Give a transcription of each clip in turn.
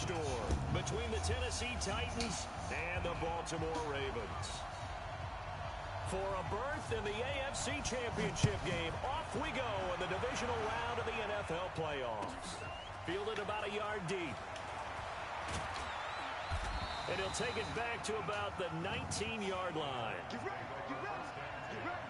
storm between the Tennessee Titans and the Baltimore Ravens. For a berth in the AFC Championship game, off we go in the divisional round of the NFL playoffs. Fielded about a yard deep. And he'll take it back to about the 19-yard line. Get ready, get ready, get ready.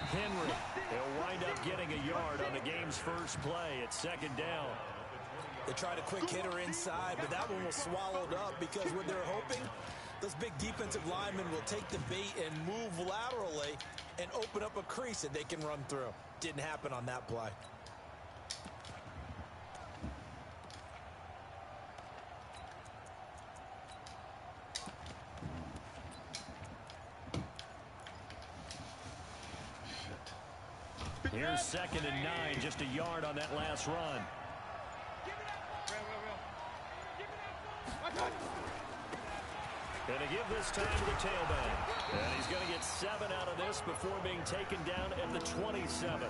Henry, he'll wind up getting a yard on the game's first play at second down. They tried a quick hitter inside, but that one was swallowed up because what they're hoping, those big defensive linemen will take the bait and move laterally and open up a crease that they can run through. Didn't happen on that play. Here's 2nd and 9, just a yard on that last run. Going to give this time to the tailback. And he's going to get 7 out of this before being taken down at the 27.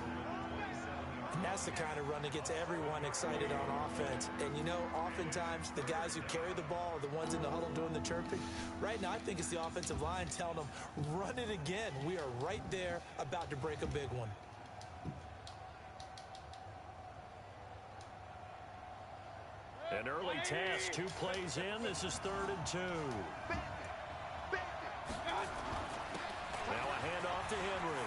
And that's the kind of run that gets everyone excited on offense. And, you know, oftentimes the guys who carry the ball are the ones in the huddle doing the chirping. Right now, I think it's the offensive line telling them, run it again. We are right there about to break a big one. An early task, 2 plays in. This is 3rd and 2. Now a handoff to Henry.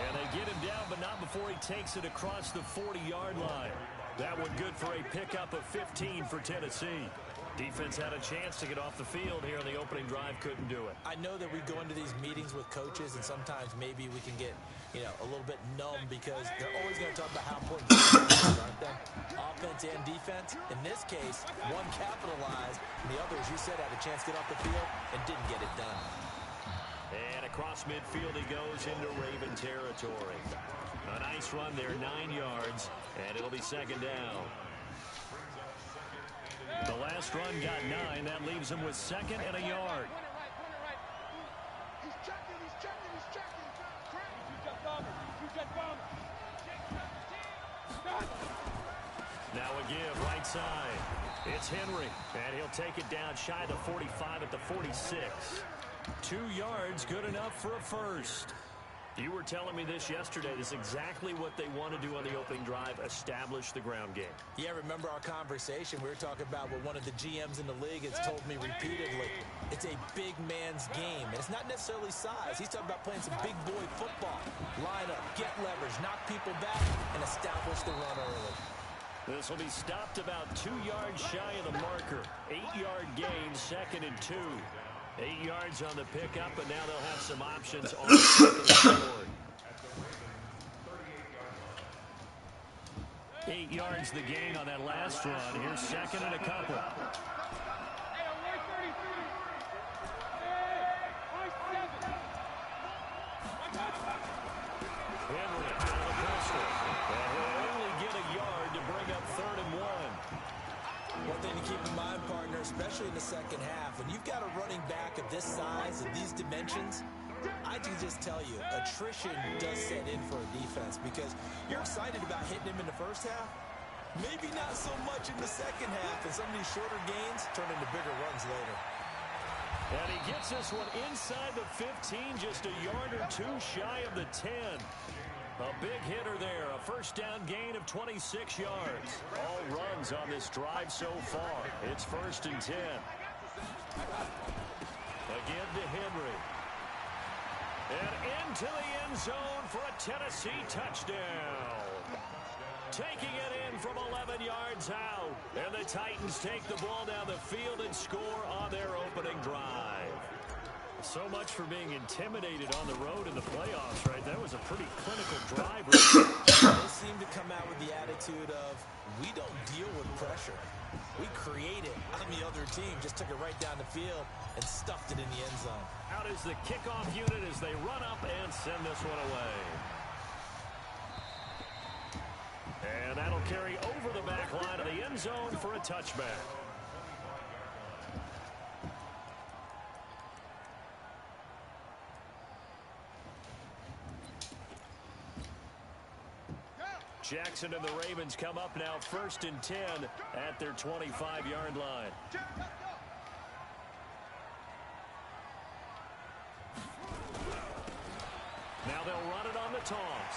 And they get him down, but not before he takes it across the 40-yard line. That one good for a pickup of 15 for Tennessee. Defense had a chance to get off the field here on the opening drive, couldn't do it. I know that we go into these meetings with coaches, and sometimes maybe we can get, you know, a little bit numb because they're always going to talk about how important defense is, aren't they? Offense and defense. In this case, one capitalized, and the other, as you said, had a chance to get off the field and didn't get it done. And across midfield he goes into Raven territory. A nice run there, 9 yards, and it'll be 2nd down. The last run got 9. That leaves him with 2nd and a yard. He's checking, he's checking, he's checking. Now a give, right side. It's Henry, and he'll take it down shy the 45 at the 46. 2 yards, good enough for a first. You were telling me this yesterday. This is exactly what they want to do on the opening drive, establish the ground game. Yeah, remember our conversation? We were talking about what one of the GMs in the league has told me repeatedly. It's a big man's game, and it's not necessarily size. He's talking about playing some big boy football. Line up, get leverage, knock people back, and establish the run early. This will be stopped about 2 yards shy of the marker. 8-yard gain, 2nd and 2. 8 yards on the pickup, and now they'll have some options on the 2nd board. 8 yards the gain on that last run. Here's 2nd and a couple. Henry out of the pistol. And he'll only get a yard to bring up 3rd and 1. One thing to keep in mind, partner, especially in the second half, when you've got a running back of this size and these dimensions, I can just tell you, attrition does set in for a defense because you're excited about hitting him in the first half. Maybe not so much in the second half, and some of these shorter gains turn into bigger runs later. And he gets this one inside the 15, just a yard or 2 shy of the 10. A big hitter there, a first down gain of 26 yards. All runs on this drive so far. It's 1st and 10. Again to Henry. And into the end zone for a Tennessee touchdown. Taking it in from 11 yards out. And the Titans take the ball down the field and score on their opening drive. So much for being intimidated on the road in the playoffs, right? That was a pretty clinical drive. They seem to come out with the attitude of, we don't deal with pressure. We create it on the other team. Just took it right down the field and stuffed it in the end zone. Out is the kickoff unit as they run up and send this one away. And that'll carry over the back line of the end zone for a touchback. Jackson and the Ravens come up now 1st and 10 at their 25-yard line. Now they'll run it on the toss.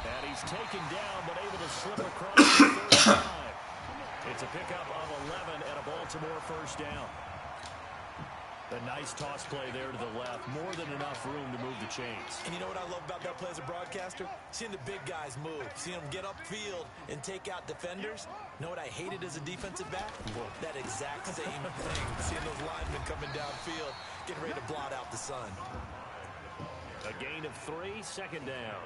And he's taken down but able to slip across the 35. It's a pickup of 11 and a Baltimore first down. A nice toss play there to the left. More than enough room to move the chains. And you know what I love about that play as a broadcaster? Seeing the big guys move. Seeing them get upfield and take out defenders. You know what I hated as a defensive back? That exact same thing. Seeing those linemen coming downfield, getting ready to blot out the sun. A gain of 3, second down.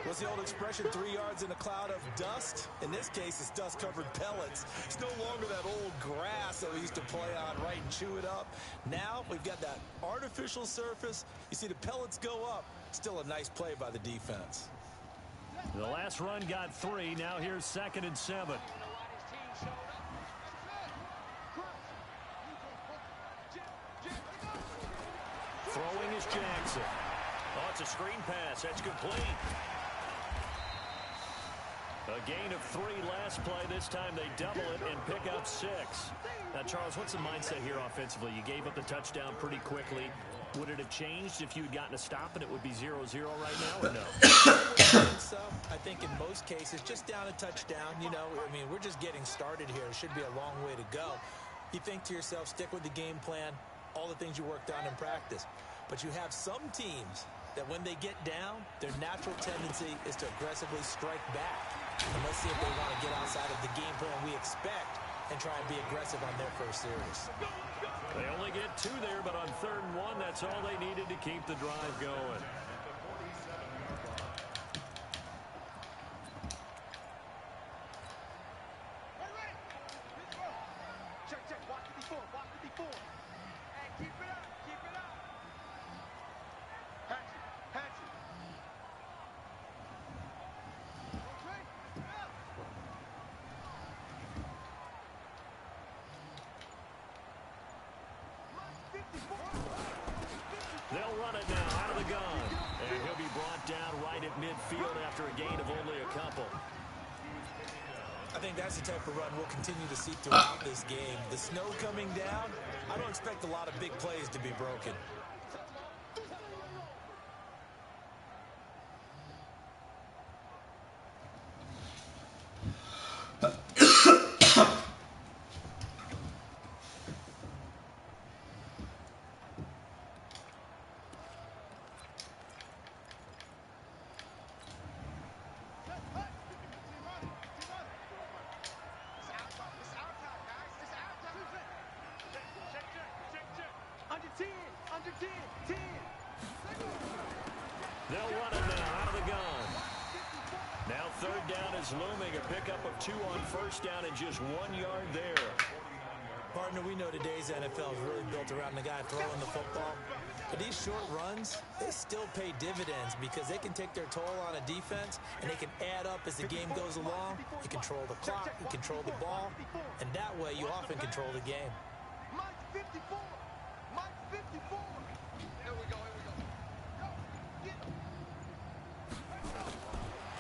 What's the old expression, 3 yards in a cloud of dust? In this case, it's dust-covered pellets. It's no longer that old grass that we used to play on, right, and chew it up. Now we've got that artificial surface. You see the pellets go up. Still a nice play by the defense. The last run got 3. Now here's 2nd and 7. Throwing is Jackson. Oh, it's a screen pass. That's complete. A gain of 3 last play. This time they double it and pick up 6. Now, Charles, what's the mindset here offensively? You gave up the touchdown pretty quickly. Would it have changed if you had gotten a stop and it would be 0-0 right now, or no? I think so. I think in most cases, just down a touchdown, you know, I mean, we're just getting started here. It should be a long way to go. You think to yourself, stick with the game plan, all the things you worked on in practice. But you have some teams that when they get down, their natural tendency is to aggressively strike back. And let's see if they want to get outside of the game plan we expect and try and be aggressive on their first series. They only get 2 there, but on 3rd and 1, that's all they needed to keep the drive going. They'll run it now out of the gun. And he'll be brought down right at midfield after a gain of only a couple. I think that's the type of run we'll continue to see throughout this game. The snow coming down, I don't expect a lot of big plays to be broken. They'll run it now out of the gun. Now 3rd down is looming. A pickup of 2 on 1st down and just 1 yard there. Partner, we know today's NFL is really built around the guy throwing the football. But these short runs, they still pay dividends because they can take their toll on a defense and they can add up as the game goes along. You control the clock, you control the ball, and that way you often control the game. Mike 54. Mike 54. Here we go.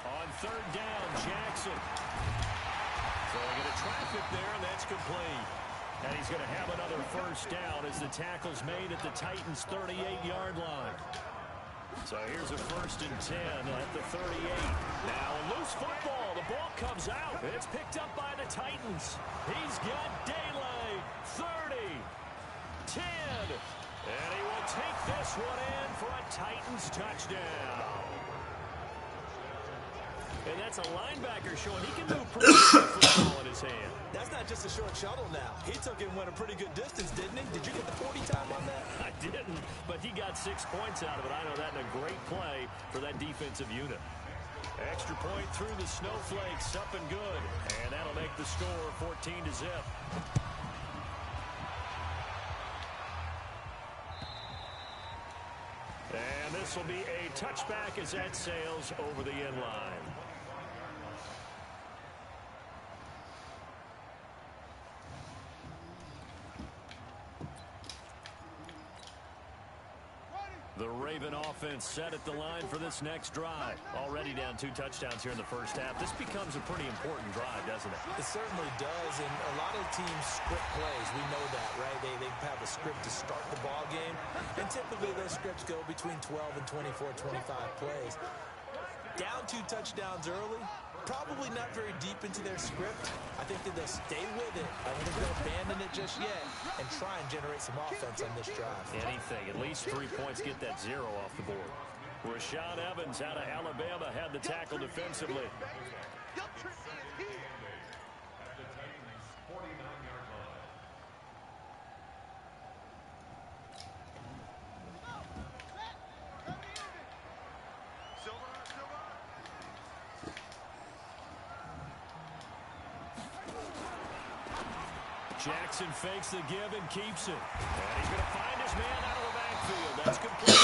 On 3rd down, Jackson. Throwing into traffic there, and that's complete. And he's going to have another first down as the tackle's made at the Titans' 38-yard line. So here's a 1st and 10 at the 38. Now a loose football. The ball comes out. It's picked up by the Titans. He's got daylight. 30, 10, and he will take this one in for a Titans touchdown. And that's a linebacker showing he can move pretty good with the football in his hand. That's not just a short shuttle now. He took it and went a pretty good distance, didn't he? Did you get the 40 time on that? I didn't, but he got 6 points out of it. I know that in a great play for that defensive unit. Extra point through the snowflakes, up and good. And that'll make the score 14-0. And this will be a touchback as that sails over the end line. The Raven offense set at the line for this next drive. Already down 2 touchdowns here in the first half. This becomes a pretty important drive, doesn't it? It certainly does, and a lot of teams script plays. We know that, right? They have a script to start the ball game, and typically those scripts go between 12 and 24, 25 plays. Down 2 touchdowns early, probably not very deep into their script. I think that they'll stay with it. I don't think they'll abandon it just yet and try and generate some offense on this drive. Anything, at least 3 points, get that 0 off the board. Rashaan Evans out of Alabama had the tackle defensively. Jackson fakes the give and keeps it. And he's going to find his man out of the backfield. That's complete.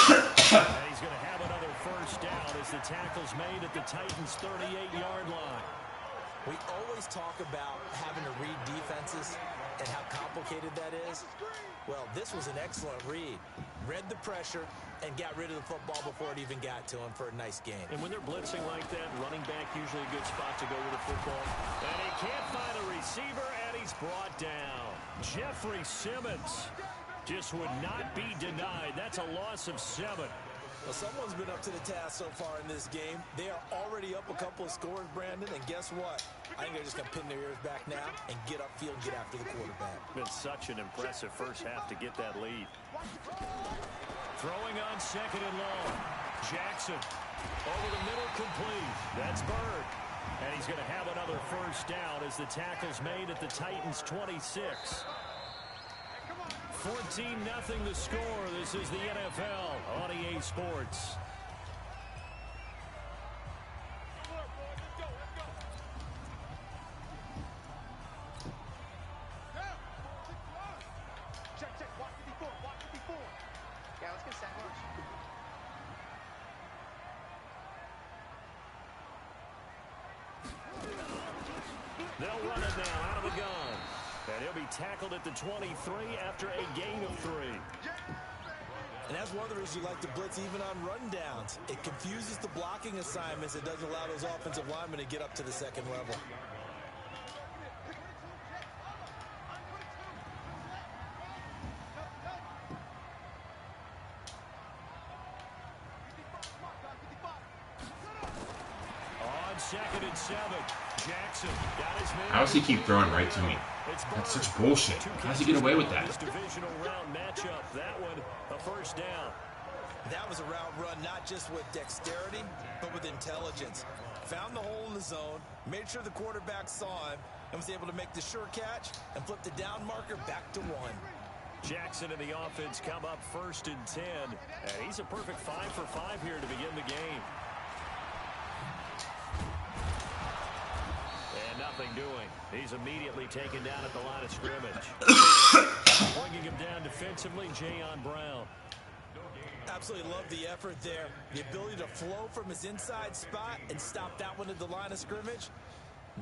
And he's going to have another first down as the tackle's made at the Titans' 38-yard line. We always talk about having to read defenses and how complicated that is. Well, this was an excellent read. Read the pressure and got rid of the football before it even got to him for a nice gain. And when they're blitzing like that, running back usually a good spot to go with the football. And he can't find a receiver, and he's brought down. Jeffrey Simmons just would not be denied. That's a loss of 7. Well, someone's been up to the task so far in this game. They are already up a couple of scores, Brandon, and guess what? I think they're just going to pin their ears back now and get upfield and get after the quarterback. Been such an impressive first half to get that lead. Throwing on 2nd and long. Jackson over the middle, complete. That's Bird. And he's going to have another first down as the tackle's made at the Titans' 26. 14-0 the score. This is the NFL on EA Sports. They'll run it now out of the gun. And he'll be tackled at the 23 after a gain of 3. And that's one of the reasons you like to blitz even on rundowns. It confuses the blocking assignments. It doesn't allow those offensive linemen to get up to the second level. On 2nd and 7, Jackson got his man. How does he keep throwing right to me? That's such bullshit. How does he get away with that? Divisional round matchup. That one, a first down. That was a route run, not just with dexterity, but with intelligence. Found the hole in the zone, made sure the quarterback saw him, and was able to make the sure catch and flip the down marker back to 1. Jackson and the offense come up 1st and 10. And he's a perfect 5 for 5 here to begin the game. And nothing doing. He's immediately taken down at the line of scrimmage. Bringing him down defensively, Jayon Brown. Absolutely love the effort there. The ability to flow from his inside spot and stop that one at the line of scrimmage.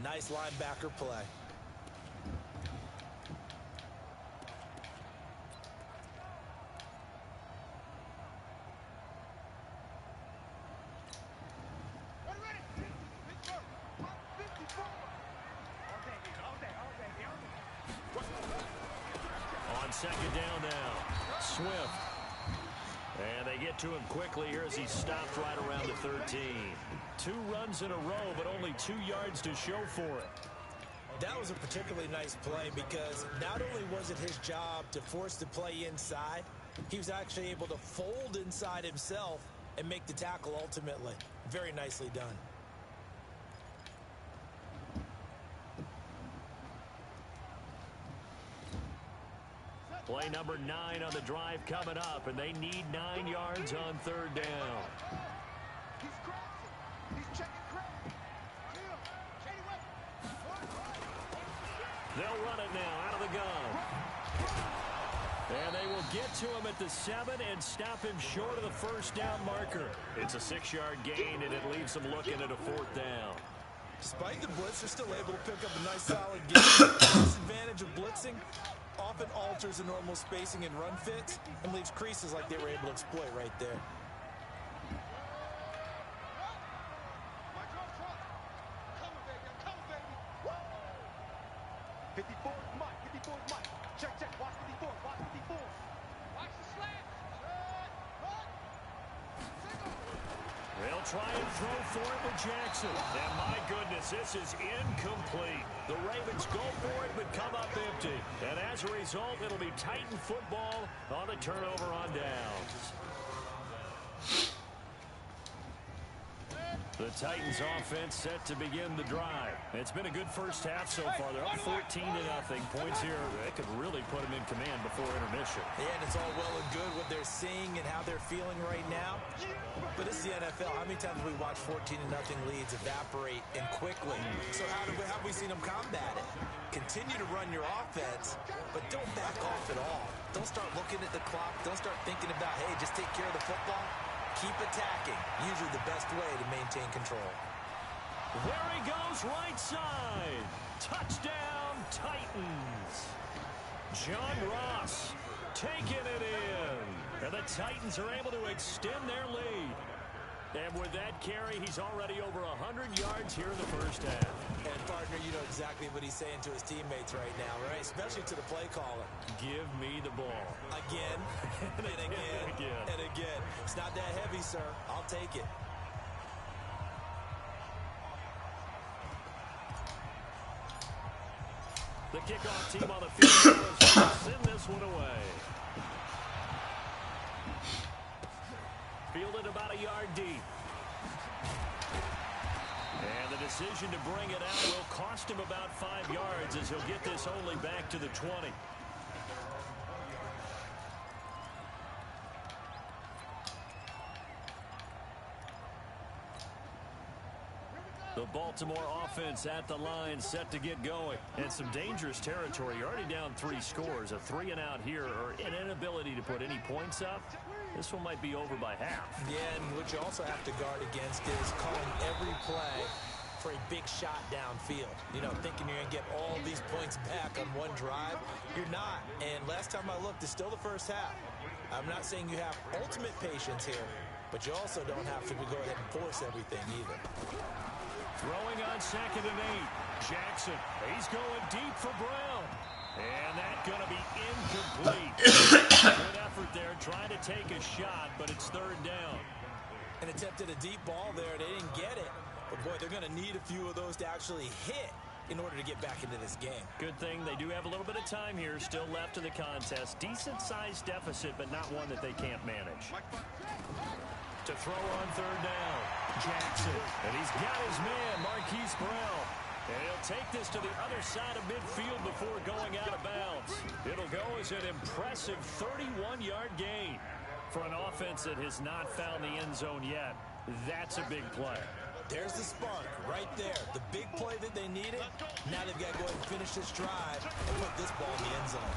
Nice linebacker play. On 2nd down now, Swift. And they get to him quickly here as he stopped right around the 13. 2 runs in a row, but only 2 yards to show for it. That was a particularly nice play because not only was it his job to force the play inside, he was actually able to fold inside himself and make the tackle ultimately. Very nicely done. Play number 9 on the drive coming up, and they need 9 yards on third down. He's crossing. He's checking crack. They'll run it now out of the gun. And they will get to him at the 7 and stop him short of the first down marker. It's a 6-yard gain, and it leaves them looking at a 4th down. Despite the blitz, they're still able to pick up a nice solid gain. The disadvantage of blitzing often alters the normal spacing and run fits and leaves creases like they were able to exploit right there. Come on, baby. Come on, baby. Woo! 54 is Mike. 54 is Mike. Check, check. Watch 54. Watch 54. Watch the slant. They'll try and throw for it with Jackson. And my goodness, this is incomplete. The Ravens go for it, but come up empty. And as a result, it'll be Titan football on a turnover on downs. The Titans offense set to begin the drive. It's been a good first half so far. They're up 14-0. Points here, they could really put them in command before intermission. Yeah, and it's all well and good what they're seeing and how they're feeling right now. But it's the NFL. How many times have we watched 14-0 leads evaporate and quickly? So how have we seen them combat it? Continue to run your offense, but don't back off at all. Don't start looking at the clock. Don't start thinking about, hey, just take care of the football. Keep attacking. Usually the best way to maintain control. There he goes, right side. Touchdown, Titans. John Ross taking it in. And the Titans are able to extend their lead. And with that carry, he's already over 100 yards here in the first half. And, partner, you know exactly what he's saying to his teammates right now, right? Especially to the play caller. Give me the ball. Again, and again, and again. It's not that heavy, sir. I'll take it. The kickoff team on the field will send this one away. Fielded about a yard deep. And the decision to bring it out will cost him about 5 yards as he'll get this only back to the 20. The Baltimore offense at the line set to get going. And some dangerous territory. You're already down 3 scores. A 3 and out here or an inability to put any points up. This one might be over by half. Yeah, and what you also have to guard against is calling every play for a big shot downfield. You know, thinking you're going to get all these points back on one drive. You're not. And last time I looked, it's still the first half. I'm not saying you have ultimate patience here, but you also don't have to go ahead and force everything either. Throwing on 2nd and 8. Jackson, he's going deep for Brown. And that's going to be incomplete. Good effort there, trying to take a shot, but it's 3rd down. And attempted a deep ball there. They didn't get it. But, boy, they're going to need a few of those to actually hit in order to get back into this game. Good thing they do have a little bit of time here still left in the contest. Decent-sized deficit, but not one that they can't manage. To throw on 3rd down, Jackson. And he's got his man, Marquise Brown. And he'll take this to the other side of midfield before going out of bounds. It'll go as an impressive 31-yard gain. For an offense that has not found the end zone yet, that's a big play. There's the spark right there. The big play that they needed. Now they've got to go ahead and finish this drive and put this ball in the end zone.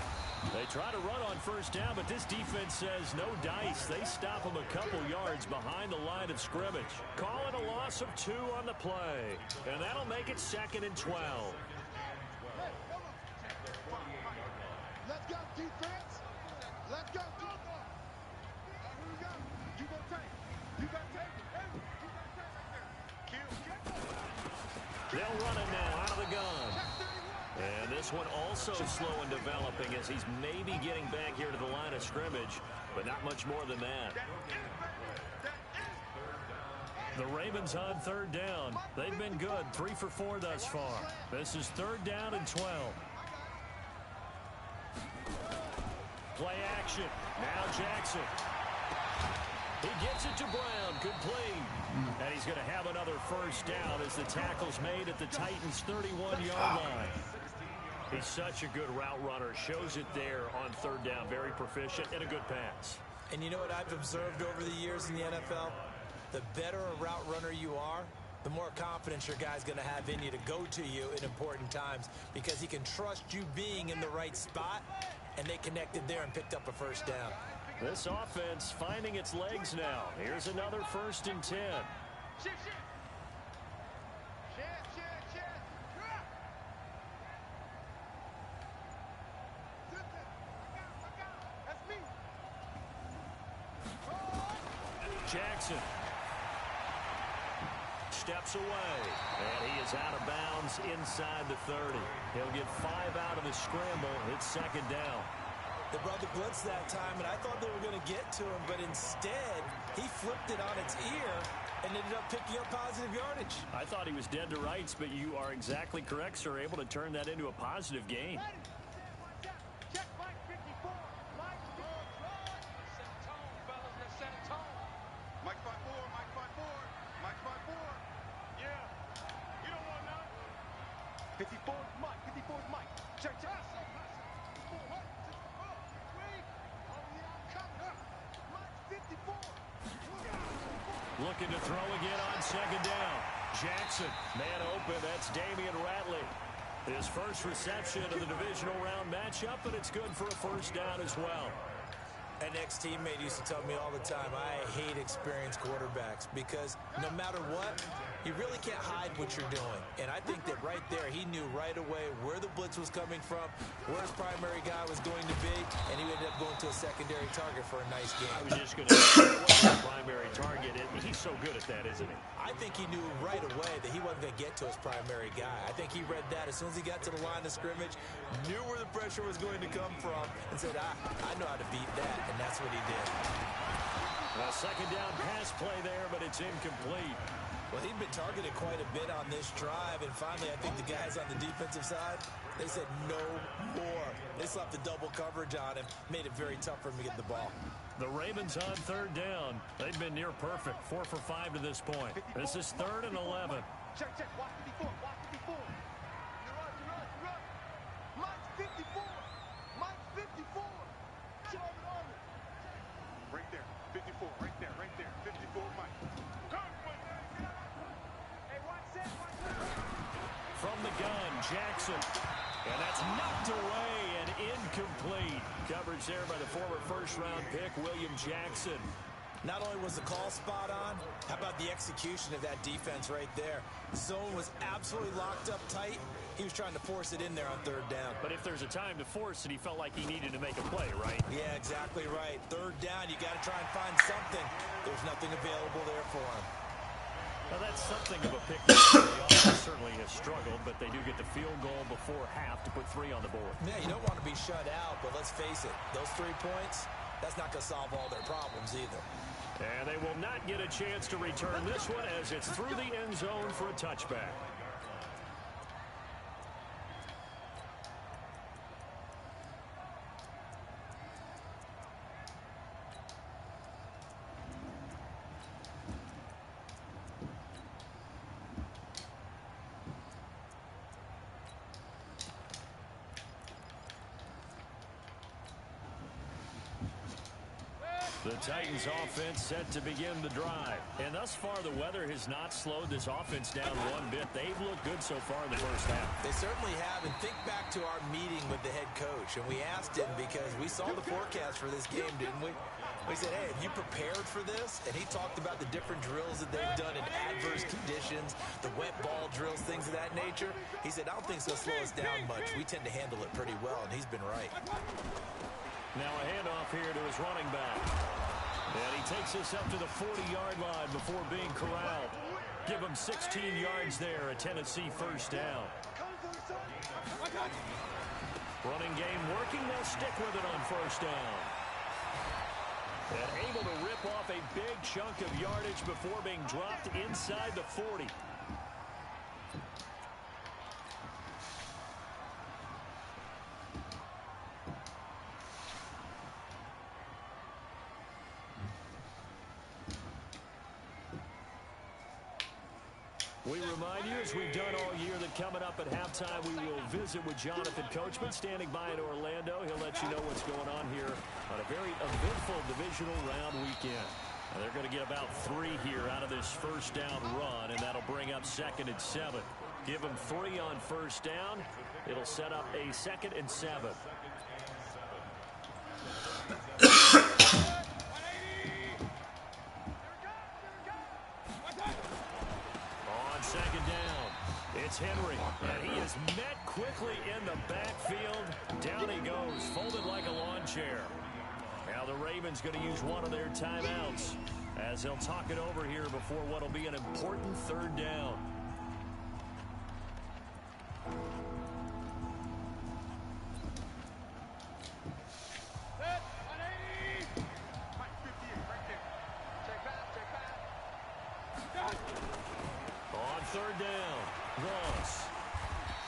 They try to run on 1st down, but this defense says no dice. They stop them a couple yards behind the line of scrimmage. Calling a loss of 2 on the play. And that'll make it 2nd and 12. Let's go, defense. Let's go. Here we go. You gonna take it. You gotta take it. Hey, you gotta take it right there. They'll run it now out of the gun. And this one also slow in developing as he's maybe getting back here to the line of scrimmage, but not much more than that. The Ravens on 3rd down. They've been good, 3 for 4 thus far. This is 3rd down and 12. Play action. Now Jackson. He gets it to Brown. Complete. And he's going to have another 1st down as the tackle's made at the Titans' 31-yard line. He's such a good route runner. Shows it there on third down. Very proficient and a good pass. And you know what I've observed over the years in the NFL? The better a route runner you are, the more confidence your guy's going to have in you to go to you in important times because he can trust you being in the right spot, and they connected there and picked up a first down. This offense finding its legs now. Here's another 1st and 10. Jackson steps away, and he is out of bounds inside the 30. He'll get 5 out of the scramble. It's 2nd down. They brought the blitz that time, and I thought they were going to get to him, but instead, he flipped it on its ear and ended up picking up positive yardage. I thought he was dead to rights, but you are exactly correct, sir. Able to turn that into a positive gain. Looking to throw again on 2nd down. Jackson, man open. That's Damian Ratley. His first reception of the divisional round matchup, and it's good for a 1st down as well. An ex-teammate used to tell me all the time, I hate experienced quarterbacks because no matter what, you really can't hide what you're doing. And I think that right there, he knew right away where the blitz was coming from, where his primary guy was going to be, and he ended up going to a secondary target for a nice game. I was just going to say, what's the primary target? He's so good at that, isn't he? I think he knew right away that he wasn't going to get to his primary guy. I think he read that as soon as he got to the line of scrimmage, knew where the pressure was going to come from, and said, I know how to beat that, and that's what he did. A 2nd down pass play there, but it's incomplete. Well, he'd been targeted quite a bit on this drive, and finally I think the guys on the defensive side, they said no more. They slapped the double coverage on him, made it very tough for him to get the ball. The Ravens on 3rd down. They've been near perfect, 4 for 5 to this point. This is 3rd and 11. Check, watch 54, watch 54. You're right. Mike's 54. Mike's 54. Charlie Arnold. Right there, 54, right there, 54, Mike. Hey, watch that, From the gun, Jackson. And that's knocked away and incomplete. Coverage there by the former 1st-round pick, William Jackson. Not only was the call spot on, how about the execution of that defense right there? Zone was absolutely locked up tight. He was trying to force it in there on 3rd down. But if there's a time to force it, he felt like he needed to make a play, right? Yeah, exactly right. 3rd down, you got to try and find something. There's nothing available there for him. Well, that's something of a pick. The offense certainly has struggled, but they do get the field goal before half to put 3 on the board. Yeah, you don't want to be shut out, but let's face it, those 3 points, that's not going to solve all their problems either. And they will not get a chance to return this one as it's through the end zone for a touchback. The Titans offense set to begin the drive. And thus far, the weather has not slowed this offense down one bit. They've looked good so far in the 1st half. They certainly have. And think back to our meeting with the head coach. And we asked him because we saw the forecast for this game, didn't we? We said, hey, have you prepared for this? And he talked about the different drills that they've done in adverse conditions, the wet ball drills, things of that nature. He said, I don't think it's going to slow us down much. We tend to handle it pretty well, and he's been right. Now a handoff here to his running back. And he takes us up to the 40-yard line before being corralled. Give him 16 yards there, a Tennessee 1st down. Running game working, they'll stick with it on 1st down. And able to rip off a big chunk of yardage before being dropped inside the 40. We remind you, as we've done all year, that coming up at halftime, we will visit with Jonathan Coachman, standing by in Orlando. He'll let you know what's going on here on a very eventful divisional round weekend. And they're going to get about 3 here out of this first down run, and that'll bring up 2nd and 7. Give them 3 on first down. It'll set up a 2nd and 7. On 2nd down, it's Henry, and he is met quickly in the backfield. Down he goes, folded like a lawn chair. Now the Ravens going to use one of their timeouts as they'll talk it over here before what will be an important 3rd down. On 3rd down, Ross.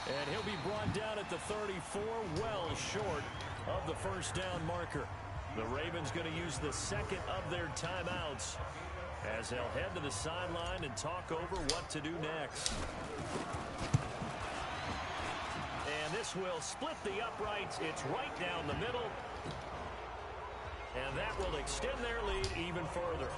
And he'll be brought down at the 34, well short of the first down marker. The Ravens going to use the 2nd of their timeouts as they'll head to the sideline and talk over what to do next. And this will split the uprights. It's right down the middle. And that will extend their lead even further.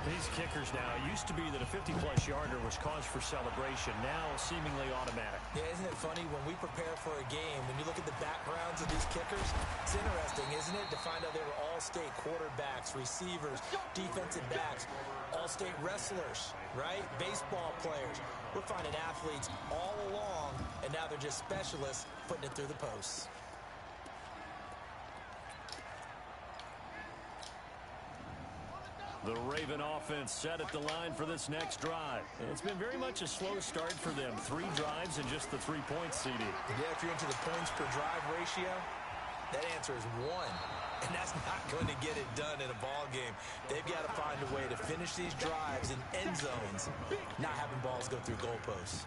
These kickers now, it used to be that a 50-plus yarder was cause for celebration. Now seemingly automatic. Yeah, isn't it funny when we prepare for a game, when you look at the backgrounds of these kickers, it's interesting, isn't it, to find out they were all-state quarterbacks, receivers, defensive backs, all-state wrestlers, right? Baseball players. We're finding athletes all along, and now they're just specialists putting it through the posts. The Raven offense set at the line for this next drive. And it's been very much a slow start for them. 3 drives and just the 3 points, CD. Yeah, if you're into the points per drive ratio, that answer is 1. And that's not going to get it done in a ball game. They've got to find a way to finish these drives in end zones, not having balls go through goalposts.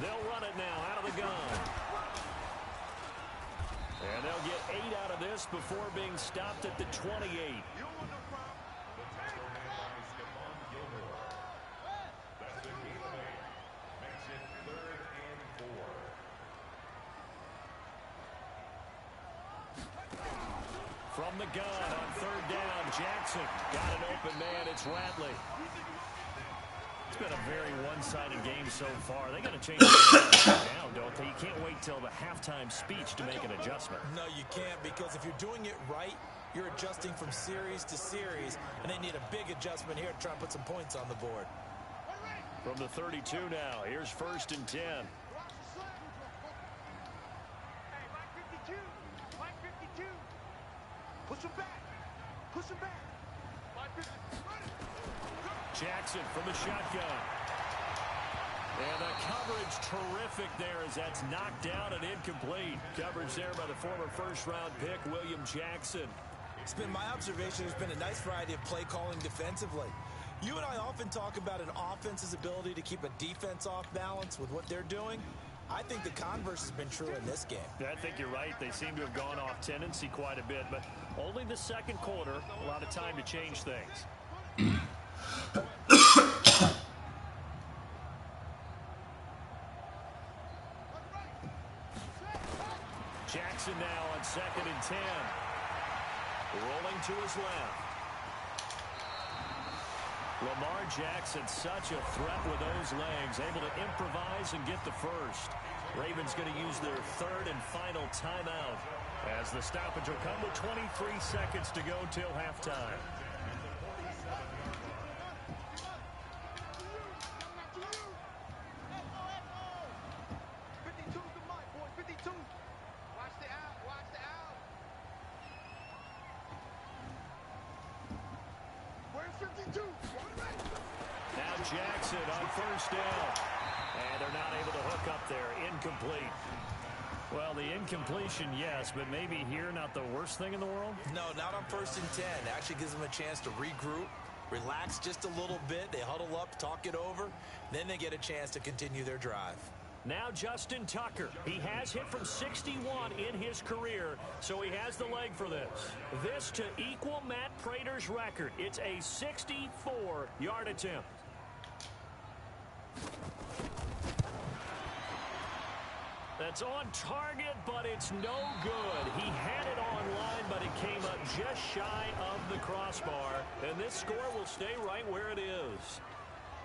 They'll run it now out of the gun. And they'll get 8 out of this before being stopped at the 28. From the gun on 3rd down, Jackson got an open man. It's Ratley. It's been a very one-sided game so far. They got to change it now, don't they? You can't wait till the halftime speech to make an adjustment. No, you can't, because if you're doing it right, you're adjusting from series to series, and they need a big adjustment here to try and put some points on the board. From the 32 now, here's 1st and 10. Push him back. Push him back. Jackson from the shotgun. And the coverage terrific there as that's knocked down and incomplete. Coverage there by the former first-round pick, William Jackson. It's been my observation there's been a nice variety of play calling defensively. You and I often talk about an offense's ability to keep a defense off balance with what they're doing. I think the converse has been true in this game. I think you're right. They seem to have gone off tendency quite a bit, but only the 2nd quarter, a lot of time to change things. Jackson now on 2nd and 10. Rolling to his left. Lamar Jackson, such a threat with those legs, able to improvise and get the first. Ravens going to use their 3rd and final timeout as the stoppage will come with 23 seconds to go till halftime. Now Jackson on 1st down. And they're not able to hook up there. Incomplete. Well, the incompletion, yes, but maybe here not the worst thing in the world? No, not on 1st and 10. Actually gives them a chance to regroup, relax just a little bit. They huddle up, talk it over. Then they get a chance to continue their drive. Now Justin Tucker. He has hit from 61 in his career, so he has the leg for this. This to equal Matt Prater's record. It's a 64-yard attempt. That's on target, but it's no good. He had it online, but it came up just shy of the crossbar, and this score will stay right where it is.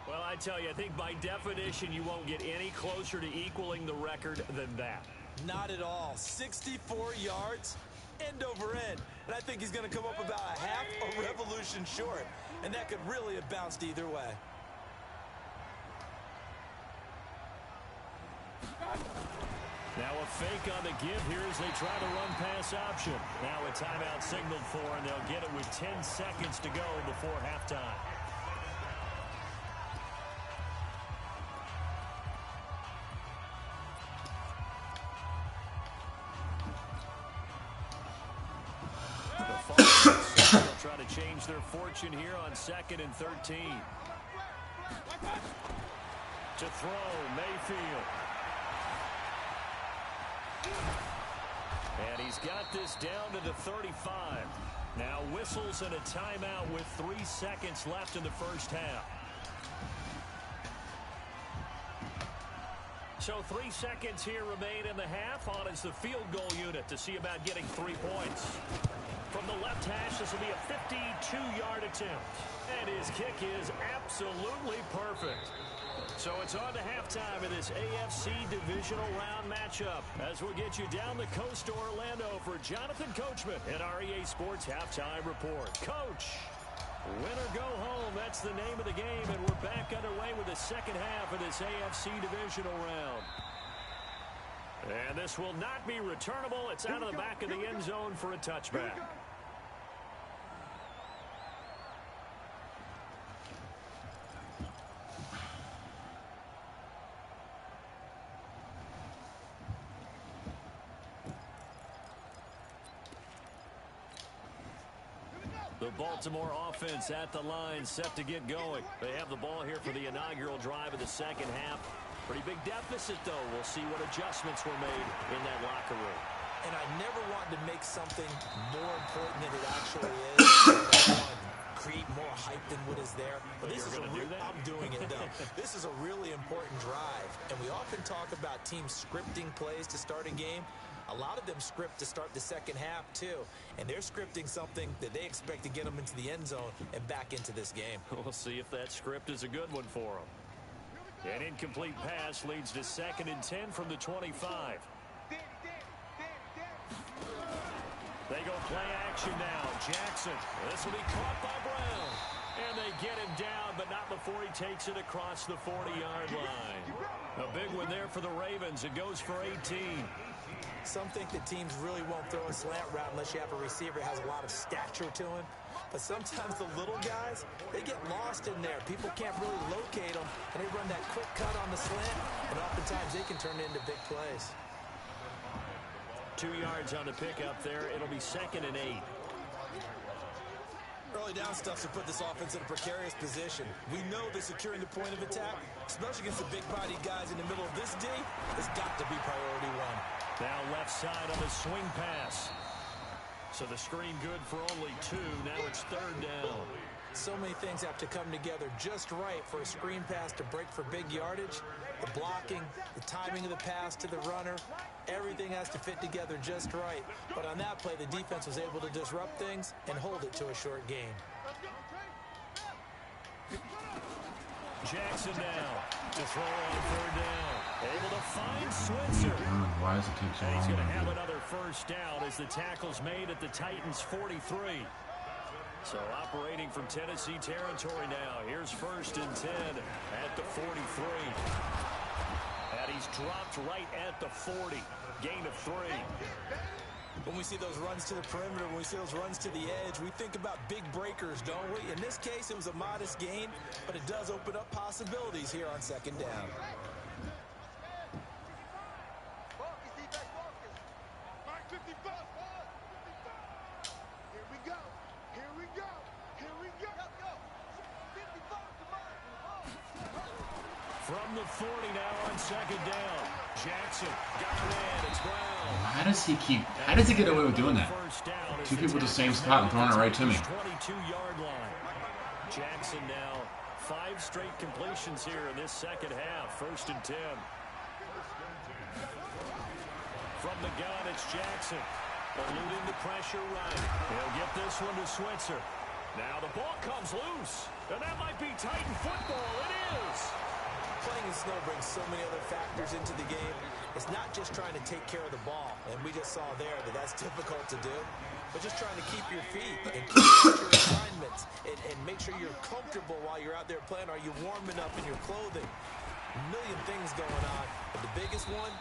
Well, I tell you, I think by definition you won't get any closer to equaling the record than that. Not at all. 64 yards, end over end. And I think he's going to come up about a half a revolution short. And that could really have bounced either way. Now a fake on the give here as they try to run pass option. Now a timeout signaled for, and they'll get it with 10 seconds to go before halftime. They'll try to change their fortune here on 2nd and 13. To throw, Mayfield. And he's got this down to the 35. Now whistles and a timeout with 3 seconds left in the first half. So 3 seconds here remain in the half. On is the field goal unit to see about getting 3 points. From the left hash, this will be a 52-yard attempt. And his kick is absolutely perfect. So it's on to halftime in this AFC divisional round matchup as we'll get you down the coast to Orlando for Jonathan Coachman at our EA Sports Halftime Report. Coach, win or go home, that's the name of the game, and we're back underway with the second half of this AFC divisional round. And this will not be returnable. It's out of the back of the end zone for a touchback. The Baltimore offense at the line, set to get going. They have the ball here for the inaugural drive of the second half. Pretty big deficit, though. We'll see what adjustments were made in that locker room. And I never wanted to make something more important than it actually is. Create more hype than what is there. But this is I'm doing it, though. This is a really important drive. And we often talk about teams scripting plays to start a game. A lot of them script to start the second half, too. And they're scripting something that they expect to get them into the end zone and back into this game. We'll see if that script is a good one for them. An incomplete pass leads to 2nd and 10 from the 25. They go play action now. Jackson. This will be caught by Brown. And they get him down, but not before he takes it across the 40-yard line. A big one there for the Ravens. It goes for 18. Some think that teams really won't throw a slant route unless you have a receiver that has a lot of stature to him. But sometimes the little guys, they get lost in there. People can't really locate them, and they run that quick cut on the slant, and oftentimes they can turn it into big plays. 2 yards on the pickup there. It'll be 2nd and 8. Early down stuffs have put this offense in a precarious position. We know that securing the point of attack, especially against the big-bodied guys in the middle of this D, has got to be priority one. Now left side on the swing pass. So the screen good for only 2. Now it's 3rd down. So many things have to come together just right for a screen pass to break for big yardage. The blocking, the timing of the pass to the runner, everything has to fit together just right. But on that play, the defense was able to disrupt things and hold it to a short gain. Jackson down to throw on 3rd down. Able to find Switzer. Why does it take so long? He's going to have another first down as the tackle's made at the Titans' 43. So operating from Tennessee territory now. Here's 1st and 10 at the 43. And he's dropped right at the 40. Gain of 3. When we see those runs to the perimeter, when we see those runs to the edge, we think about big breakers, don't we? In this case, it was a modest gain, but it does open up possibilities here on 2nd down. Here we go. Here we go. Here we go. From the 40 now on second down. Jackson got it in. It's Brown. How does he get away with doing that? Two people at the same spot and throwing it right to me. 22-yard line. Jackson now 5 straight completions here in this second half. 1st and 10. From the gun, it's Jackson. Eluding the pressure right. He'll get this one to Switzer. Now the ball comes loose. And that might be Titan football. It is. Playing in snow brings so many other factors into the game. It's not just trying to take care of the ball, and we just saw there that that's difficult to do, but just trying to keep your feet and keep your assignments and make sure you're comfortable while you're out there playing. Are you warm enough in your clothing? A million things going on, but the biggest one,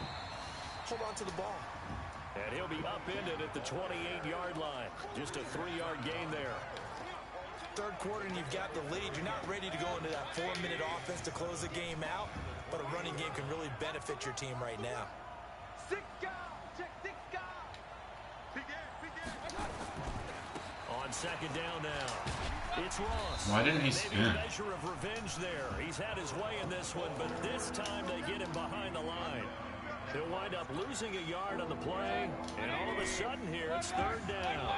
hold on to the ball. And he'll be upended at the 28-yard line. Just a 3-yard gain there. Third quarter and you've got the lead. You're not ready to go into that 4-minute offense to close the game out, but a running game can really benefit your team right now. On second down now, it's Ross. Why didn't he? Maybe a measure of revenge there. He's had his way in this one, but this time they get him behind the line. He'll wind up losing a yard on the play, and all of a sudden here it's 3rd down.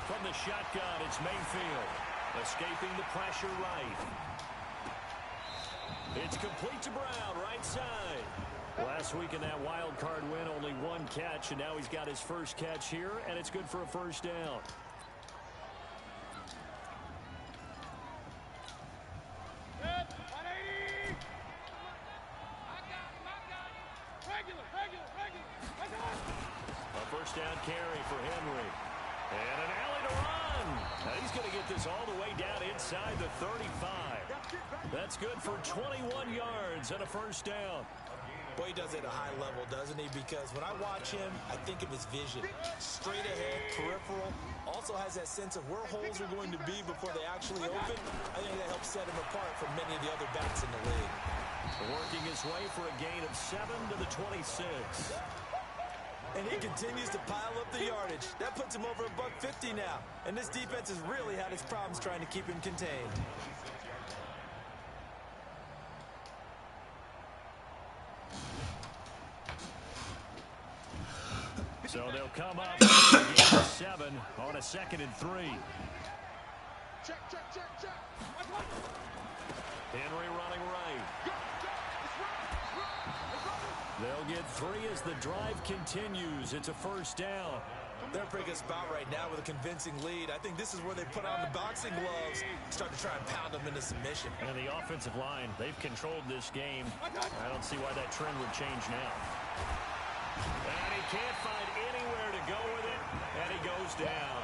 From the shotgun, it's Mayfield. Escaping the pressure right. It's complete to Brown, right side. Last week in that wild card win, only 1 catch, and now he's got his first catch here, and it's good for a 1st down. A 1st down carry for Henry. And an alley to run. Now he's going to get this all the way down inside the 35. That's good for 21 yards and a 1st down. Boy, he does it at a high level, doesn't he? Because when I watch him, I think of his vision. Straight ahead, peripheral. Also has that sense of where holes are going to be before they actually open. I think that helps set him apart from many of the other backs in the league. Working his way for a gain of 7 to the 26. And he continues to pile up the yardage. That puts him over $150 now. And this defense has really had its problems trying to keep him contained. So they'll come up with a gain of 7 on a 2nd and 3. Check. Henry running right. They'll get 3 as the drive continues. It's a 1st down. They're in a pretty good spot right now with a convincing lead. I think this is where they put on the boxing gloves, start to try and pound them into submission. And the offensive line, they've controlled this game. I don't see why that trend would change now. And he can't find anywhere to go with it, and he goes down.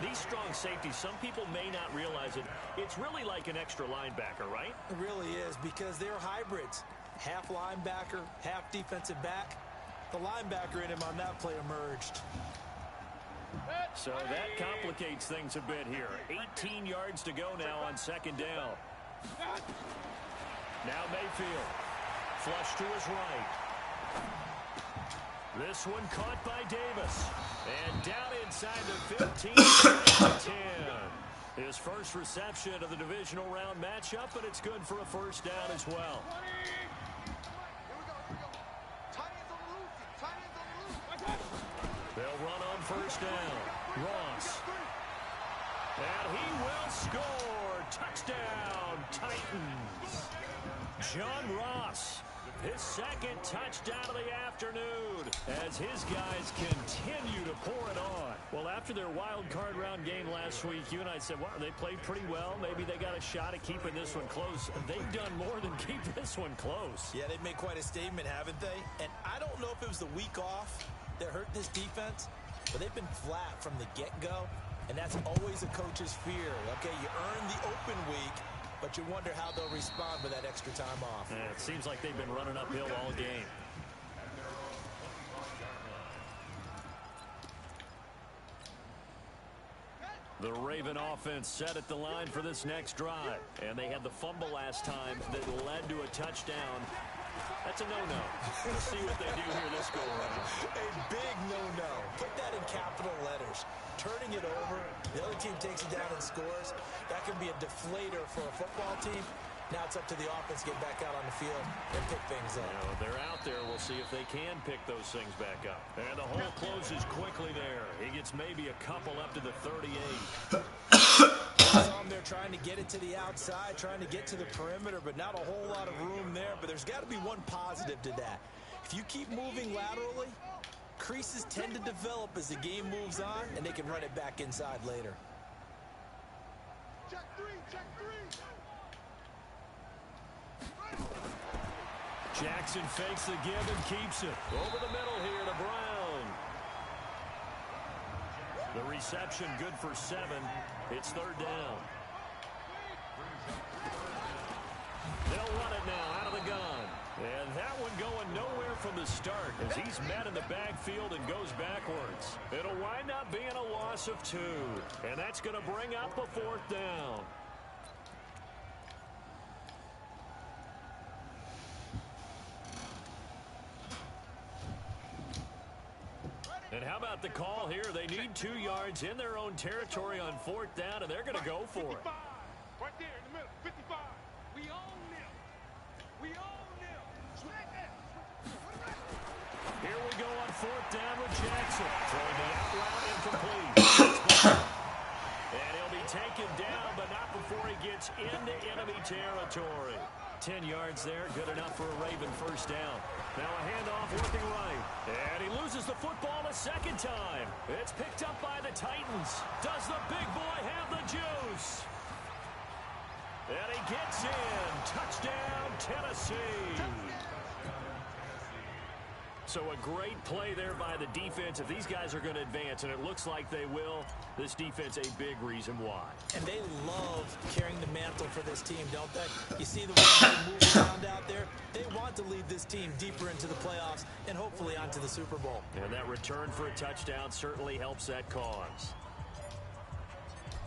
These strong safeties, some people may not realize it. It's really like an extra linebacker, right? It really is, because they're hybrids. Half linebacker, half defensive back. The linebacker in him on that play emerged. So that complicates things a bit here. 18 yards to go now on 2nd down. Now Mayfield. Flush to his right. This one caught by Davis. And down inside the 15, 10. His first reception of the divisional round matchup, but it's good for a 1st down as well. They'll run on 1st down. Ross. And he will score. Touchdown, Titans. John Ross. His 2nd touchdown of the afternoon as his guys continue to pour it on. Well, after their wild card round game last week, you and I said, wow, they played pretty well. Maybe they got a shot at keeping this one close. They've done more than keep this one close. Yeah, they've made quite a statement, haven't they? And I don't know if it was the week off that hurt this defense, but they've been flat from the get-go, and that's always a coach's fear. Okay, you earn the open week, but you wonder how they'll respond with that extra time off. Yeah, it seems like they've been running uphill all game. The Raven offense set at the line for this next drive. And they had the fumble last time that led to a touchdown. That's a no-no. Let's see what they do here this go-around. A big no-no. Put that in capital letters. Turning it over, the other team takes it down and scores. That can be a deflator for a football team. Now it's up to the offense to get back out on the field and pick things up. They're out there. We'll see if they can pick those things back up. And the hole closes quickly there. He gets maybe a couple up to the 38. They're trying to get it to the outside, trying to get to the perimeter, but not a whole lot of room there. But there's got to be one positive to that. If you keep moving laterally, creases tend to develop as the game moves on, and they can run it back inside later. Check three, check three. Jackson fakes the give and keeps it. Over the middle here to Brown. The reception good for 7. It's third down. They'll run it now out of the gun. And that one going nowhere from the start as he's met in the backfield and goes backwards. It'll wind up being a loss of 2. And that's going to bring up a 4th down. And how about the call here? They need 2 yards in their own territory on 4th down, and they're going to go for it. Right there in the middle, 55. We own them. We own them. Here we go on 4th down with Jackson. Throwing the out route incomplete. And he'll be taken down, but not before he gets into enemy territory. 10 yards there, good enough for a Raven first down. Now a handoff working right. And he loses the football a second time. It's picked up by the Titans. Does the big boy have the juice? And he gets in. Touchdown, Tennessee. So a great play there by the defense. If these guys are going to advance, and it looks like they will, this defense a big reason why. And they love carrying the mantle for this team, don't they? You see the way they move around out there? They want to lead this team deeper into the playoffs and hopefully onto the Super Bowl. And that return for a touchdown certainly helps that cause.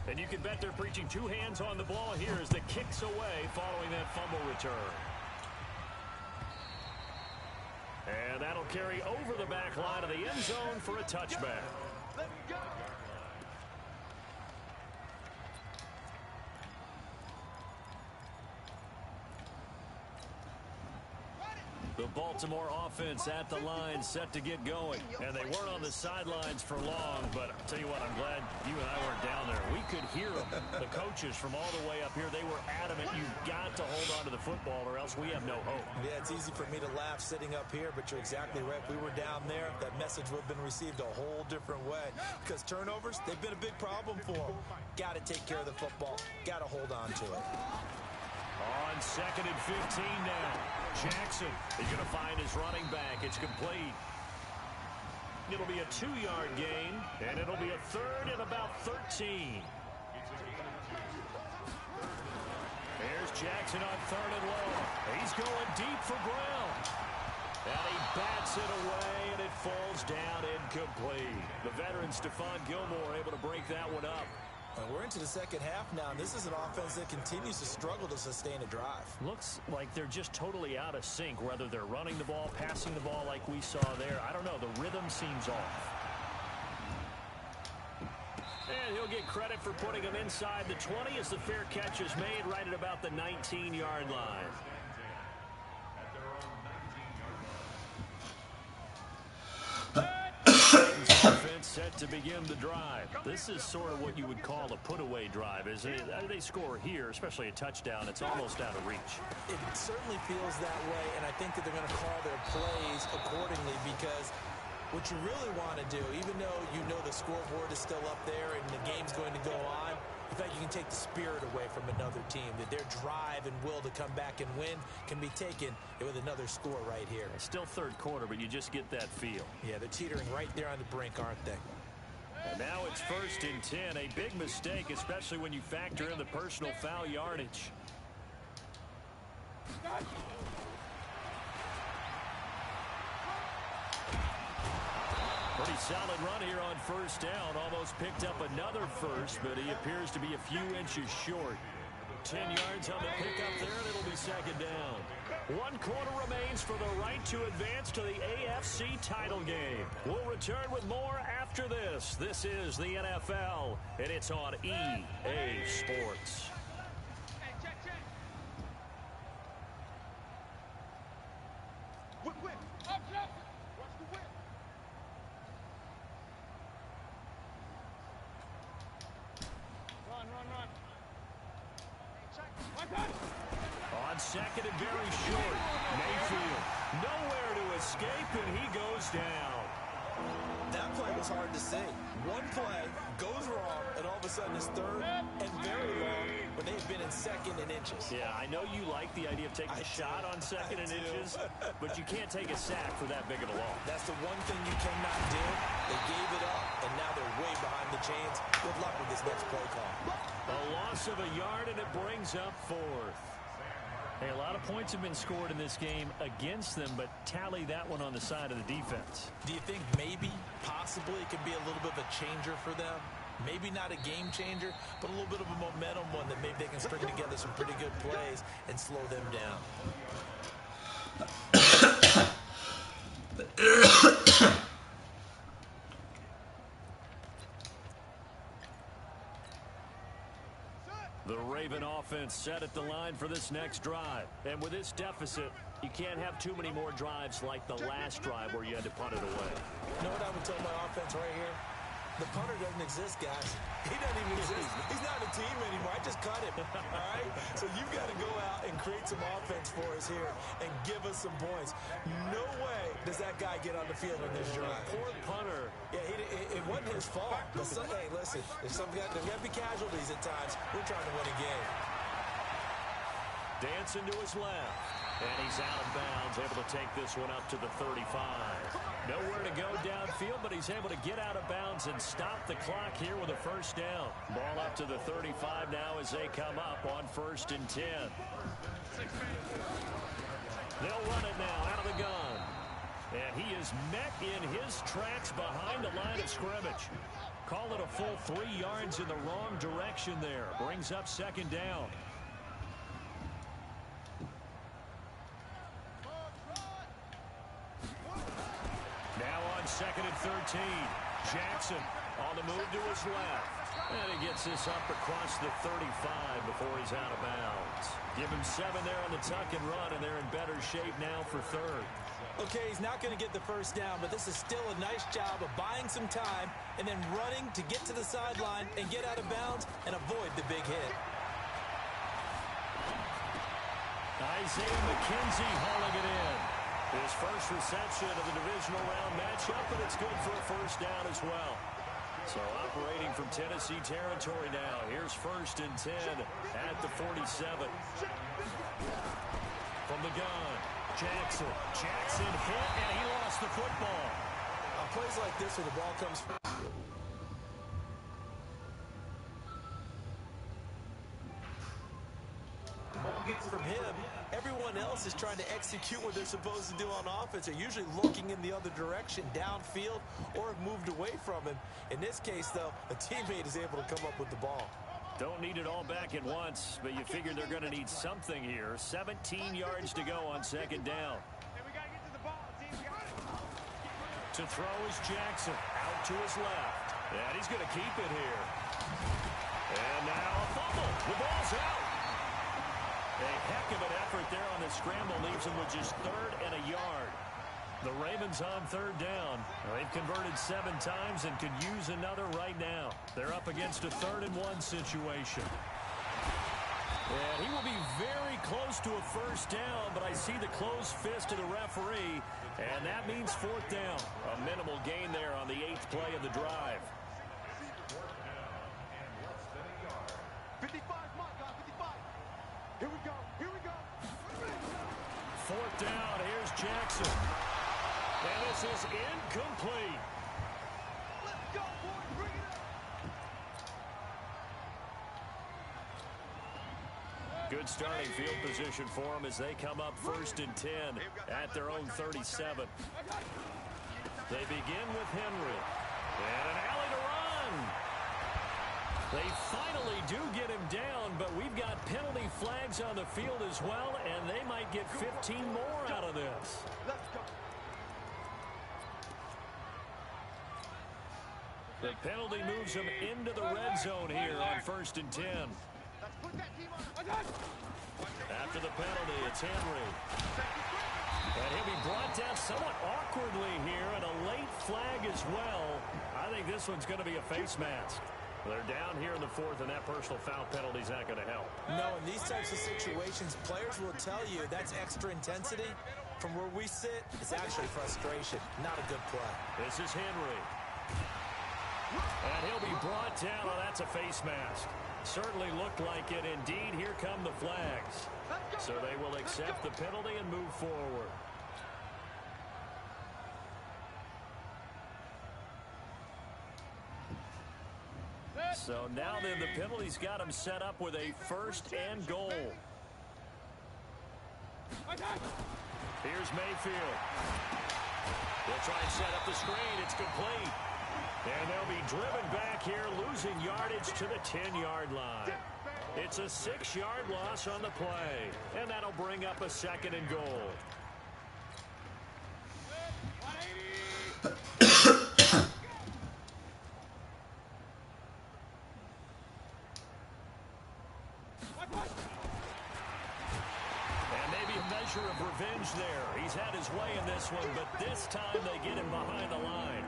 And you can bet they're preaching 2 hands on the ball here as the kick's away following that fumble return. And that'll carry over the back line of the end zone for a touchback. Let's go. The Baltimore offense at the line set to get going. And they weren't on the sidelines for long, but I'll tell you what, I'm glad you and I weren't down there. We could hear them. The coaches from all the way up here, they were adamant, you've got to hold on to the football or else we have no hope. Yeah, it's easy for me to laugh sitting up here, but you're exactly right. If we were down there, that message would have been received a whole different way. Because turnovers, they've been a big problem for them. Got to take care of the football. Got to hold on to it. On 2nd and 15 now. Jackson is going to find his running back. It's complete. It'll be a 2-yard gain, and it'll be a 3rd and about 13. There's Jackson on 3rd and long. He's going deep for Brown. And he bats it away, and it falls down incomplete. The veteran Stephon Gilmore able to break that one up. We're into the second half now, and this is an offense that continues to struggle to sustain a drive. Looks like they're just totally out of sync, whether they're running the ball, passing the ball like we saw there. I don't know. The rhythm seems off. And he'll get credit for putting him inside the 20 as the fair catch is made right at about the 19-yard line. Offense set to begin the drive. This is sort of what you would call a put-away drive, isn't it? They score here, especially a touchdown. It's almost out of reach. It certainly feels that way, and I think that they're going to call their plays accordingly because what you really want to do, even though you know the scoreboard is still up there and the game's going to go on, in fact, you can take the spirit away from another team, that their drive and will to come back and win can be taken with another score right here. It's still third quarter, but you just get that feel. Yeah, they're teetering right there on the brink, aren't they? And now it's 1st and 10, a big mistake, especially when you factor in the personal foul yardage. Pretty solid run here on first down. Almost picked up another first, but he appears to be a few inches short. 10 yards on the pickup there, and it'll be second down. 1 quarter remains for the right to advance to the AFC title game. We'll return with more after this. This is the NFL, and it's on EA Sports. Whip, whip. Up, up. Watch the whip. Run, run, run. On second and very short, Mayfield nowhere to escape, and he goes down. That play was hard to see. One play goes wrong, and all of a sudden it's third and very long when they've been in second and inches. Yeah, I know you like the idea of taking a shot on second and inches, but you can't take a sack for that big of a loss. That's the one thing you cannot do. They gave it up, and now they're way behind the chains. Good luck with this next play call. A loss of a yard, and it brings up fourth. Hey, a lot of points have been scored in this game against them, but tally that one on the side of the defense. Do you think maybe, possibly, it could be a little bit of a changer for them? Maybe not a game changer, but a little bit of a momentum one that maybe they can string together some pretty good plays and slow them down. The Raven offense set at the line for this next drive. And with this deficit, you can't have too many more drives like the last drive where you had to punt it away. You know what I would tell my offense right here? The punter doesn't exist, guys. He doesn't even exist. He's not a team anymore. I just cut him, all right? So you've got to go out and create some offense for us here and give us some points. No way does that guy get on the field on this drive. Poor punter. Yeah, it wasn't his fault. But hey, listen, there's got to be casualties at times. We're trying to win a game. Dancing to his left. And he's out of bounds, able to take this one up to the 35. Nowhere to go downfield, but he's able to get out of bounds and stop the clock here with a first down. Ball up to the 35 now as they come up on 1st and 10. They'll run it now out of the gun. And he is met in his tracks behind the line of scrimmage. Call it a full 3 yards in the wrong direction there. Brings up second down. Second and 13. Jackson on the move to his left. And he gets this up across the 35 before he's out of bounds. Give him 7 there on the tuck and run, and they're in better shape now for third. Okay, he's not going to get the first down, but this is still a nice job of buying some time and then running to get to the sideline and get out of bounds and avoid the big hit. Isaiah McKenzie hauling it in. His first reception of the divisional round matchup, and it's good for a first down as well. So operating from Tennessee territory now. Here's 1st and 10 at the 47. From the gun, Jackson. Jackson hit, and he lost the football. On plays like this where the ball comes from him, everyone else is trying to execute what they're supposed to do on offense. They're usually looking in the other direction, downfield, or have moved away from him. In this case, though, a teammate is able to come up with the ball. Don't need it all back at once, but you figure they're going to need something here. 17 yards to go on second down. To throw is Jackson. Out to his left. And he's going to keep it here. And now a fumble. The ball's out. A heck of an effort there on the scramble leaves him with just 3rd and a yard. The Ravens on 3rd down. They've converted 7 times and could use another right now. They're up against a 3rd and 1 situation. And he will be very close to a first down, but I see the closed fist of the referee, and that means 4th down. A minimal gain there on the 8th play of the drive. 55, my God, 55. Here we go, here we go. 4th down, here's Jackson. And this is incomplete. Let's go, boys, bring it up. Good starting field position for them as they come up 1st and 10 at their own 37. They begin with Henry. And an alley to run. They finally do get him down, but we've got penalty flags on the field as well, and they might get 15 more out of this. Let's go. The penalty moves him into the red zone here on 1st and 10. Let's put that team on. After the penalty, it's Henry. And he'll be brought down somewhat awkwardly here, and a late flag as well. I think this one's going to be a face mask. They're down here in the 4th, and that personal foul penalty is not going to help. No, in these types of situations, players will tell you that's extra intensity. From where we sit, it's actually frustration, not a good play. This is Henry. And he'll be brought down. Oh, that's a face mask. Certainly looked like it. Indeed, here come the flags. So they will accept the penalty and move forward. So now then the penalty's got him set up with a 1st and goal. Here's Mayfield. They'll try and set up the screen. It's complete. And they'll be driven back here, losing yardage to the 10-yard line. It's a 6-yard loss on the play, and that'll bring up a 2nd and goal. And maybe a measure of revenge there. He's had his way in this one, but this time they get him behind the line.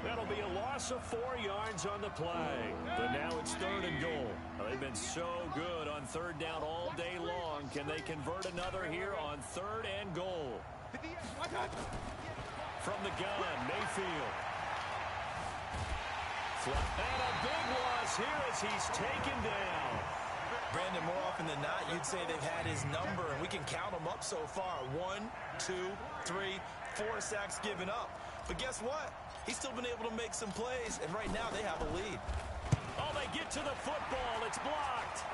That'll be a loss of 4 yards on the play. But now it's 3rd and goal. They've been so good on 3rd down all day long. Can they convert another here on 3rd and goal? From the gun, Mayfield. And a big loss here as he's taken down. Brandon, more often than not, you'd say they've had his number, and we can count them up so far. 1, 2, 3, 4 sacks given up. But guess what? He's still been able to make some plays, and right now they have a lead. Oh, they get to the football. It's blocked.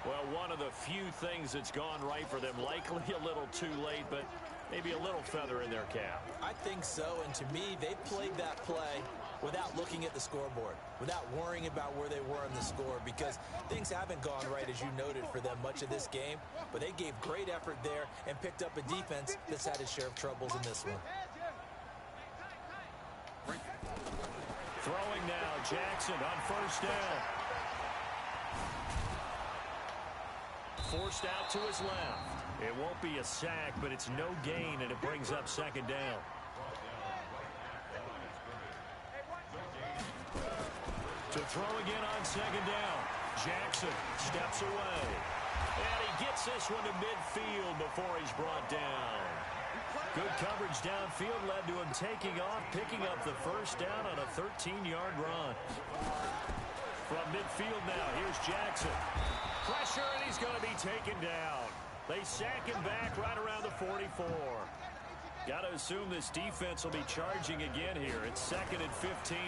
Well, one of the few things that's gone right for them. Likely a little too late, but maybe a little feather in their cap. I think so, and to me, they played that play without looking at the scoreboard, without worrying about where they were in the score, because things haven't gone right, as you noted, for them much of this game. But they gave great effort there and picked up a defense that's had its share of troubles in this one. Throwing now, Jackson on 1st down. Forced out to his left. It won't be a sack, but it's no gain, and it brings up 2nd down. To throw again on 2nd down. Jackson steps away. And he gets this one to midfield before he's brought down. Good coverage downfield led to him taking off, picking up the 1st down on a 13-yard run. From midfield now, here's Jackson. Pressure, and he's going to be taken down. They sack him back right around the 44. Got to assume this defense will be charging again here. It's 2nd and 15.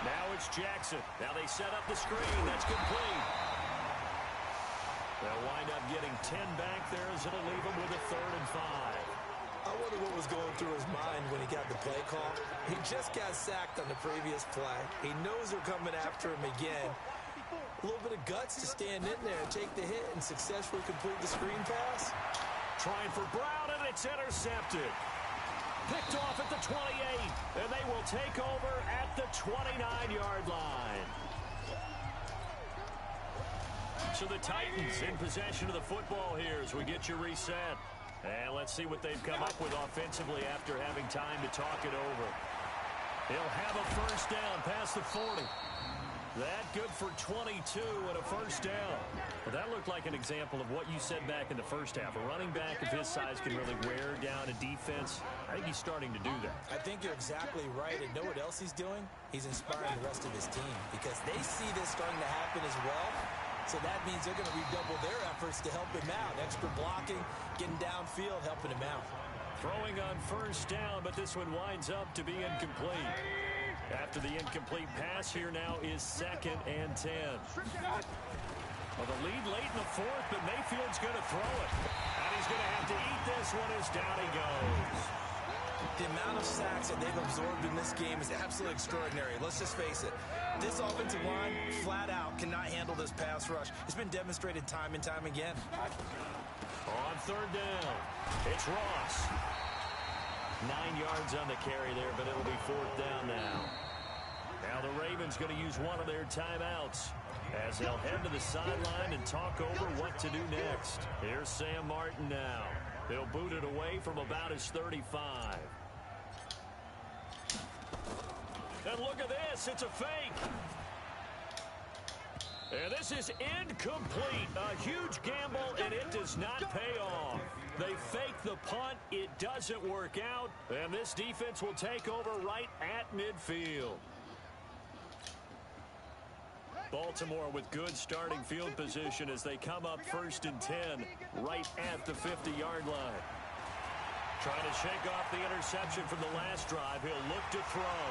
Now it's Jackson. Now they set up the screen. That's complete. They'll wind up getting 10 back there as it'll leave them with a 3rd and 5. I wonder what was going through his mind when he got the play call. He just got sacked on the previous play. He knows they're coming after him again. A little bit of guts to stand in there and take the hit and successfully complete the screen pass. Trying for Brown, and it's intercepted. Picked off at the 28, and they will take over at the 29-yard line. So the Titans in possession of the football here as we get you reset. And let's see what they've come up with offensively after having time to talk it over. He'll have a 1st down past the 40. That good for 22 and a 1st down. Well, that looked like an example of what you said back in the 1st half. A running back of his size can really wear down a defense. I think he's starting to do that. I think you're exactly right. And know what else he's doing? He's inspiring the rest of his team because they see this starting to happen as well. So that means they're going to redouble their efforts to help him out. Extra blocking, getting downfield, helping him out. Throwing on 1st down, but this one winds up to be incomplete. After the incomplete pass, here now is 2nd and 10. Well, the lead late in the 4th, but Mayfield's going to throw it. And he's going to have to eat this one as down he goes. The amount of sacks that they've absorbed in this game is absolutely extraordinary. Let's just face it. This offensive line, flat out, cannot handle this pass rush. It's been demonstrated time and time again. On third down, it's Ross. 9 yards on the carry there, but it'll be fourth down now. Now the Ravens going to use one of their timeouts as they'll head to the sideline and talk over what to do next. Here's Sam Martin now. They'll boot it away from about his 35. And look at this. It's a fake. And this is incomplete. A huge gamble, and it does not pay off. They fake the punt. It doesn't work out. And this defense will take over right at midfield. Baltimore with good starting field position as they come up 1st and 10 right at the 50-yard line. Trying to shake off the interception from the last drive. He'll look to throw.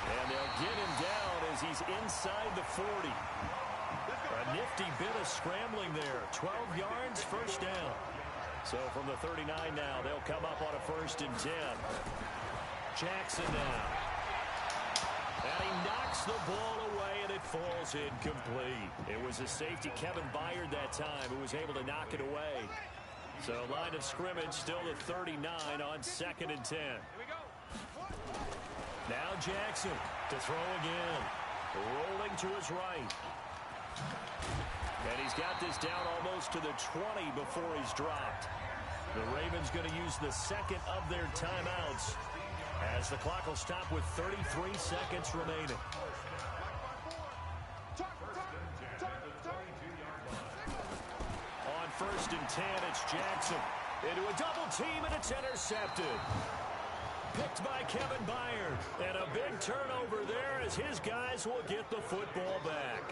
And they'll get him down as he's inside the 40. A nifty bit of scrambling there. 12 yards, first down. So from the 39 now, they'll come up on a 1st and 10. Jackson now. And he knocks the ball away, and it falls incomplete. It was a safety, Kevin Byard, that time, who was able to knock it away. So line of scrimmage still the 39 on 2nd and 10. Now Jackson to throw again. Rolling to his right. And he's got this down almost to the 20 before he's dropped. The Ravens going to use the second of their timeouts as the clock will stop with 33 seconds remaining. On 1st and 10, it's Jackson. Into a double team, and it's intercepted. Picked by Kevin Byard. And a big turnover there as his guys will get the football back.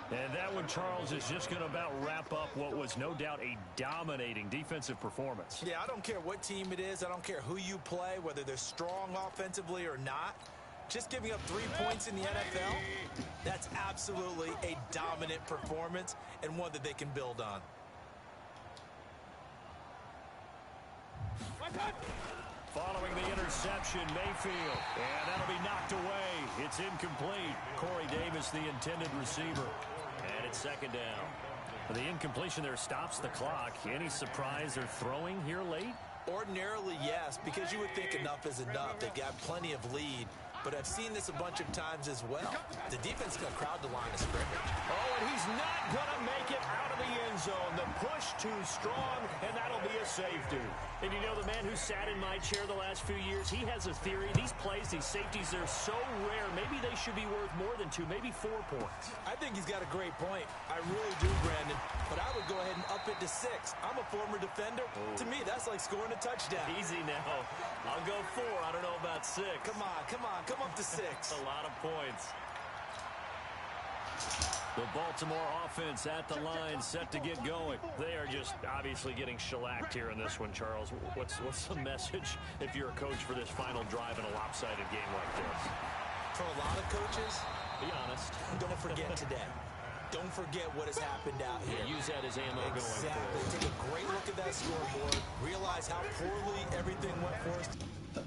And that one, Charles, is just going to about wrap up what was no doubt a dominating defensive performance. Yeah, I don't care what team it is. I don't care who you play, whether they're strong offensively or not. Just giving up 3 points in the NFL, that's absolutely a dominant performance and one that they can build on. Following the interception, Mayfield. And that'll be knocked away. It's incomplete. Corey Davis, the intended receiver. And it's 2nd down. The incompletion there stops the clock. Any surprise they're throwing here late? Ordinarily, yes, because you would think enough is enough. They've got plenty of lead. But I've seen this a bunch of times as well. The defense got crowd the line of scrimmage. Oh, and he's not going to make it out of the end zone. The push too strong, and that'll be a safety. And you know, the man who sat in my chair the last few years, he has a theory. These plays, these safeties, they're so rare. Maybe they should be worth more than 2, maybe 4 points. I think he's got a great point. I really do, Brandon. But I would go ahead and up it to 6. I'm a former defender. Oh. To me, that's like scoring a touchdown. Easy now. I'll go 4. I don't know about 6. Come on. Come up to 6. A lot of points. The Baltimore offense at the line, set to get going. They are just obviously getting shellacked here in this one, Charles. What's the message if you're a coach for this final drive in a lopsided game like this? For a lot of coaches, be honest. Don't forget today. Don't forget what has happened out here. Yeah, use that as ammo going forward. Exactly. Take a great look at that scoreboard. Realize how poorly everything went for us.